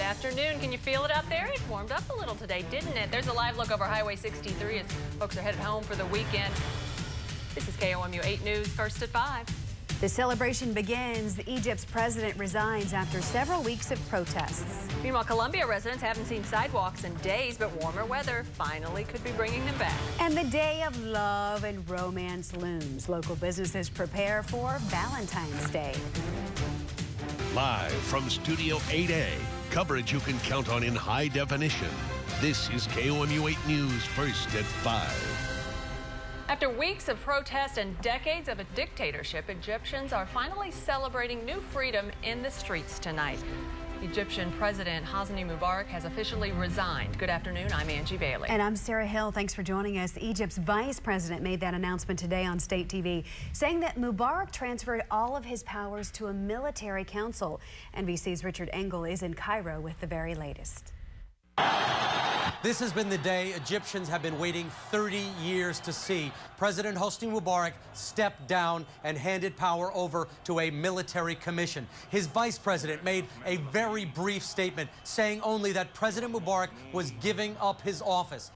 afternoon. Can you feel it out there? It warmed up a little today, didn't it? There's a live look over Highway 63 as folks are headed home for the weekend. This is KOMU 8 News, first at 5. The celebration begins. Egypt's president resigns after several weeks of protests. Meanwhile, Colombia residents haven't seen sidewalks in days, but warmer weather finally could be bringing them back. And the day of love and romance looms. Local businesses prepare for Valentine's Day. Live from Studio 8A, coverage you can count on in high definition. This is KOMU 8 News, first at 5. After weeks of protest and decades of a dictatorship, Egyptians are finally celebrating new freedom in the streets tonight. Egyptian President Hosni Mubarak has officially resigned. Good afternoon, I'm Angie Bailey. And I'm Sarah Hill. Thanks for joining us. Egypt's vice president made that announcement today on state TV, saying that Mubarak transferred all of his powers to a military council. NBC's Richard Engel is in Cairo with the very latest. This has been the day Egyptians have been waiting 30 years to see. President Hosni Mubarak stepped down and handed power over to a military commission. His vice president made a very brief statement saying only that President Mubarak was giving up his office.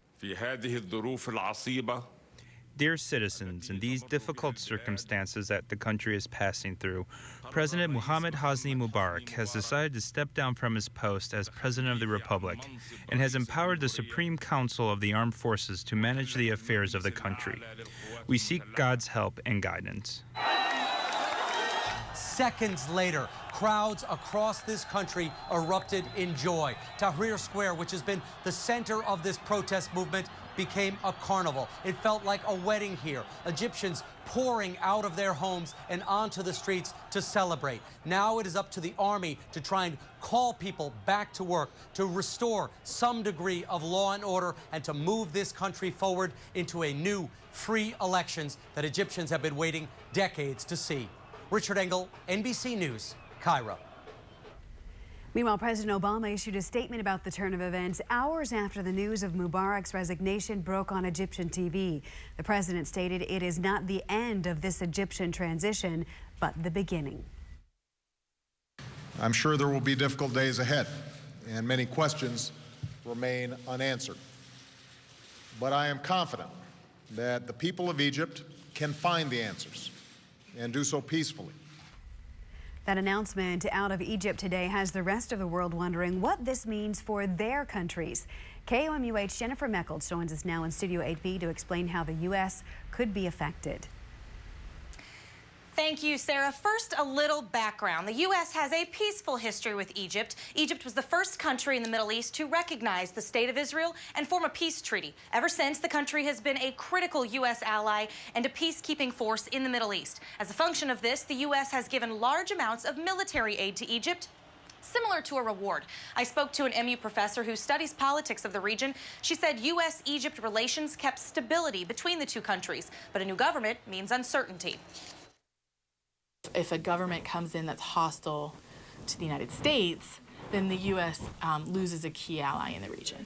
Dear citizens, in these difficult circumstances that the country is passing through, President Mohammed Hosni Mubarak has decided to step down from his post as President of the Republic and has empowered the Supreme Council of the Armed Forces to manage the affairs of the country. We seek God's help and guidance. Seconds later, crowds across this country erupted in joy. Tahrir Square, which has been the center of this protest movement, became a carnival. It felt like a wedding here. Egyptians pouring out of their homes and onto the streets to celebrate. Now it is up to the army to try and call people back to work, to restore some degree of law and order, and to move this country forward into a new, free elections that Egyptians have been waiting decades to see. Richard Engel, NBC News, Cairo. Meanwhile, President Obama issued a statement about the turn of events hours after the news of Mubarak's resignation broke on Egyptian TV. The president stated it is not the end of this Egyptian transition, but the beginning. I'm sure there will be difficult days ahead, and many questions remain unanswered. But I am confident that the people of Egypt can find the answers and do so peacefully. That announcement out of Egypt today has the rest of the world wondering what this means for their countries. KOMU8's Jennifer Meckles joins us now in Studio 8B to explain how the U.S. could be affected. Thank you, Sarah. First, a little background. The U.S. has a peaceful history with Egypt. Egypt was the first country in the Middle East to recognize the State of Israel and form a peace treaty. Ever since, the country has been a critical U.S. ally and a peacekeeping force in the Middle East. As a function of this, the U.S. has given large amounts of military aid to Egypt, similar to a reward. I spoke to an MU professor who studies politics of the region. She said U.S.-Egypt relations kept stability between the two countries, but a new government means uncertainty. If a government comes in that's hostile to the United States, then the U.S. Loses a key ally in the region.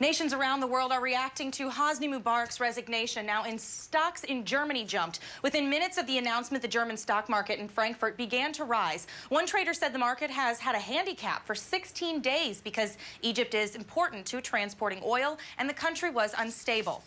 Nations around the world are reacting to Hosni Mubarak's resignation. Now, stocks in Germany jumped. Within minutes of the announcement, the German stock market in Frankfurt began to rise. One trader said the market has had a handicap for 16 days because Egypt is important to transporting oil and the country was unstable.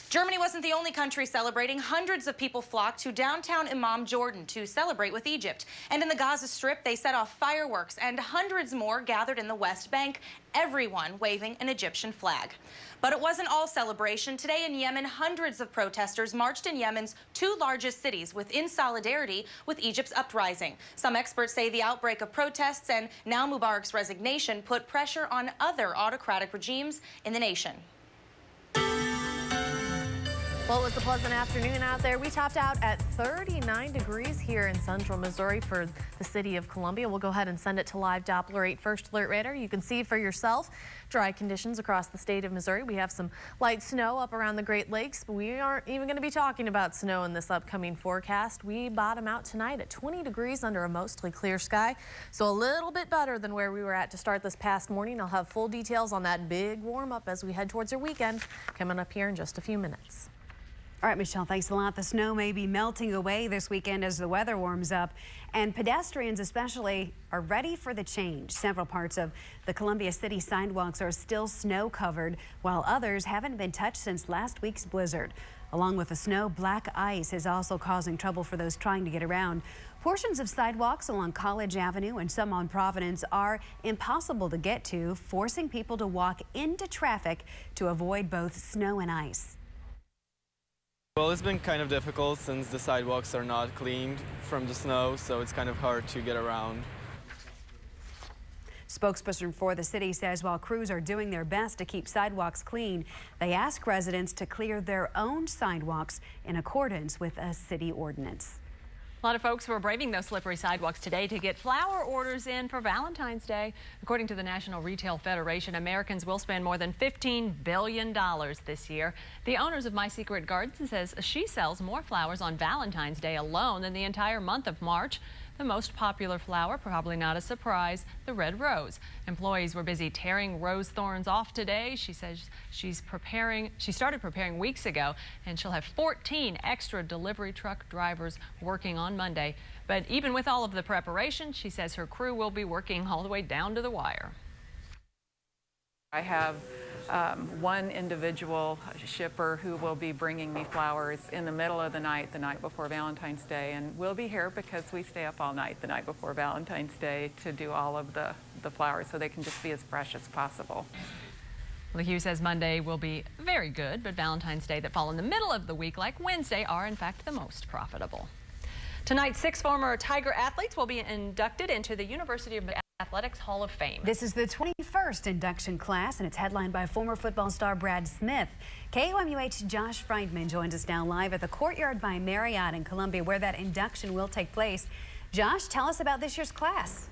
Germany wasn't the only country celebrating. Hundreds of people flocked to downtown Imam Jordan to celebrate with Egypt. And in the Gaza Strip, they set off fireworks, and hundreds more gathered in the West Bank, everyone waving an Egyptian flag. But it wasn't all celebration. Today in Yemen, hundreds of protesters marched in Yemen's two largest cities in solidarity with Egypt's uprising. Some experts say the outbreak of protests and now Mubarak's resignation put pressure on other autocratic regimes in the nation. Well, it was a pleasant afternoon out there. We topped out at 39 degrees here in central Missouri for the city of Columbia. We'll go ahead and send it to live Doppler 8 First Alert Radar. You can see for yourself dry conditions across the state of Missouri. We have some light snow up around the Great Lakes, but we aren't even going to be talking about snow in this upcoming forecast. We bottom out tonight at 20 degrees under a mostly clear sky, so a little bit better than where we were at to start this past morning. I'll have full details on that big warm up as we head towards your weekend coming up here in just a few minutes. All right, Michelle, thanks a lot. The snow may be melting away this weekend as the weather warms up, and pedestrians especially are ready for the change. Several parts of the Columbia City sidewalks are still snow covered, while others haven't been touched since last week's blizzard. Along with the snow, black ice is also causing trouble for those trying to get around. Portions of sidewalks along College Avenue and some on Providence are impossible to get to, forcing people to walk into traffic to avoid both snow and ice. Well, it's been kind of difficult since the sidewalks are not cleaned from the snow, so it's kind of hard to get around. Spokesperson for the city says while crews are doing their best to keep sidewalks clean, they ask residents to clear their own sidewalks in accordance with a city ordinance. A lot of folks were braving those slippery sidewalks today to get flower orders in for Valentine's Day. According to the National Retail Federation, Americans will spend more than $15 billion this year. The owners of My Secret Garden says she sells more flowers on Valentine's Day alone than the entire month of March. The most popular flower, probably not a surprise, the red rose. Employees were busy tearing rose thorns off today. She says she started preparing weeks ago, and she'll have 14 extra delivery truck drivers working on Monday. But even with all of the preparation, she says her crew will be working all the way down to the wire. I have one individual shipper who will be bringing me flowers in the middle of the night before Valentine's Day, and we'll be here because we stay up all night the night before Valentine's Day to do all of the flowers so they can just be as fresh as possible. LaHue says Monday will be very good, but Valentine's Day that fall in the middle of the week like Wednesday are in fact the most profitable. Tonight, 6 former Tiger athletes will be inducted into the University of Athletics Hall of Fame. This is the 21st induction class, and it's headlined by former football star Brad Smith. KOMUH Josh Friedman joins us now live at the Courtyard by Marriott in Columbia, where that induction will take place. Josh, tell us about this year's class.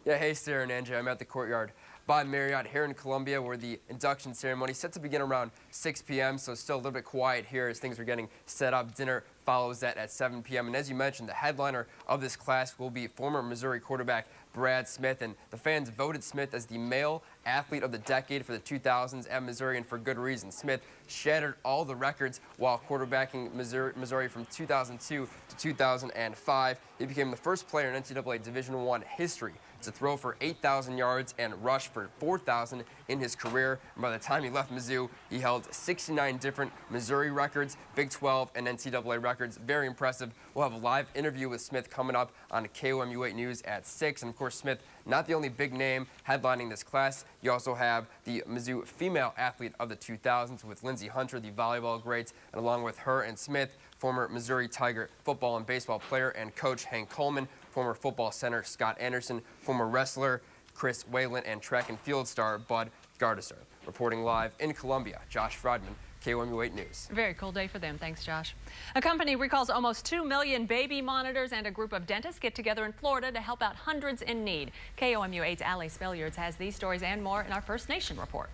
Yeah, hey Sarah and Angie, I'm at the Courtyard by Marriott here in Columbia, where the induction ceremony is set to begin around 6 p.m. So still a little bit quiet here as things are getting set up. Dinner follows that at 7 p.m. And as you mentioned, the headliner of this class will be former Missouri quarterback Brad Smith, and the fans voted Smith as the male athlete of the decade for the 2000s at Missouri, and for good reason. Smith shattered all the records while quarterbacking Missouri from 2002 to 2005. He became the first player in NCAA Division I history to throw for 8,000 yards and rush for 4,000 in his career. And by the time he left Mizzou, he held 69 different Missouri records, Big 12 and NCAA records. Very impressive. We'll have a live interview with Smith coming up on KOMU8 News at 6. And of course, Smith, not the only big name headlining this class. You also have the Mizzou female athlete of the 2000s with Lindsey Hunter, the volleyball great, and along with her and Smith, former Missouri Tiger football and baseball player and coach Hank Coleman, former football center Scott Anderson, former wrestler Chris Whalen, and track and field star Bud Gardner. Reporting live in Columbia, Josh Friedman, KOMU8 News. Very cool day for them. Thanks, Josh. A company recalls almost 2 million baby monitors, and a group of dentists get together in Florida to help out hundreds in need. KOMU8's Allie Spilliards has these stories and more in our First Nation report.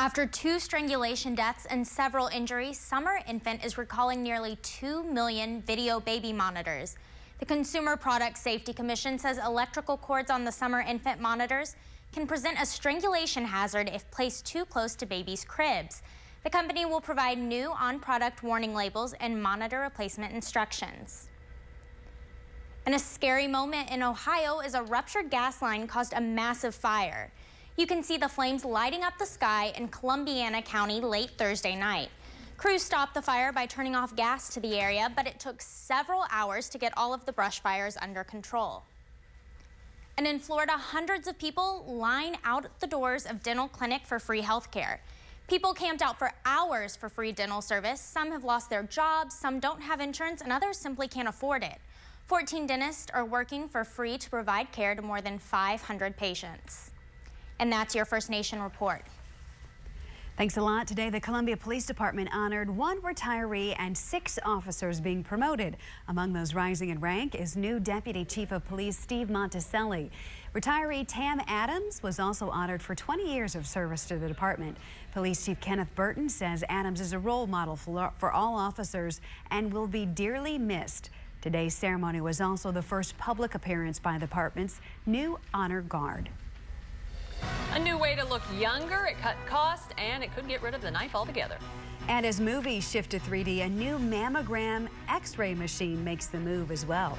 After 2 strangulation deaths and several injuries, Summer Infant is recalling nearly 2 million video baby monitors. The Consumer Product Safety Commission says electrical cords on the Summer Infant monitors can present a strangulation hazard if placed too close to babies' cribs. The company will provide new on-product warning labels and monitor replacement instructions. And a scary moment in Ohio as a ruptured gas line caused a massive fire. You can see the flames lighting up the sky in Columbiana County late Thursday night. Crews stopped the fire by turning off gas to the area, but it took several hours to get all of the brush fires under control. And in Florida, hundreds of people line out the doors of dental clinic for free health care. People camped out for hours for free dental service. Some have lost their jobs, some don't have insurance, and others simply can't afford it. 14 dentists are working for free to provide care to more than 500 patients. And that's your First Nation report. Thanks a lot. Today, the Columbia Police Department honored 1 retiree and 6 officers being promoted. Among those rising in rank is new Deputy Chief of Police Steve Monticelli. Retiree Tam Adams was also honored for 20 years of service to the department. Police Chief Kenneth Burton says Adams is a role model for all officers and will be dearly missed. Today's ceremony was also the first public appearance by the department's new honor guard. A new way to look younger, it cut costs, and it could get rid of the knife altogether. And as movies shift to 3D, a new mammogram X-ray machine makes the move as well.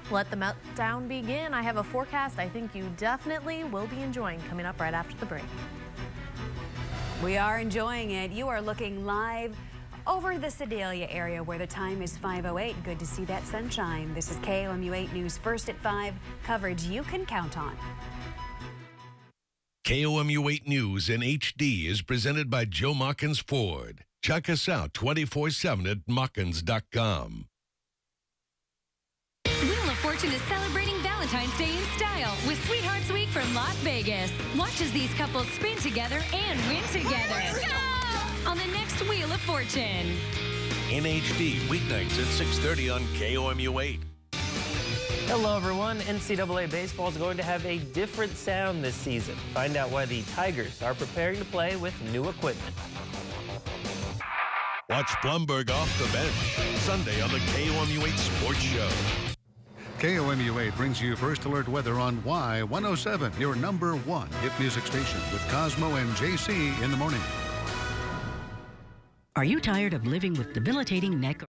Let the meltdown begin. I have a forecast I think you definitely will be enjoying coming up right after the break. We are enjoying it. You are looking live over the Sedalia area where the time is 5:08. Good to see that sunshine. This is KOMU 8 News First at 5, coverage you can count on. KOMU 8 News in HD is presented by Joe Mockins Ford. Check us out 24/7 at mockins.com. Wheel of Fortune is celebrating Valentine's Day in style with Sweethearts Week from Las Vegas. Watch as these couples spin together and win together on the next Wheel of Fortune. In HD, weeknights at 6:30 on KOMU 8. Hello, everyone. NCAA baseball is going to have a different sound this season. Find out why the Tigers are preparing to play with new equipment. Watch Blumberg off the bench Sunday on the KOMU 8 Sports Show. KOMU 8 brings you First Alert weather on Y107, your #1 hit music station with Cosmo and JC in the morning. Are you tired of living with debilitating neck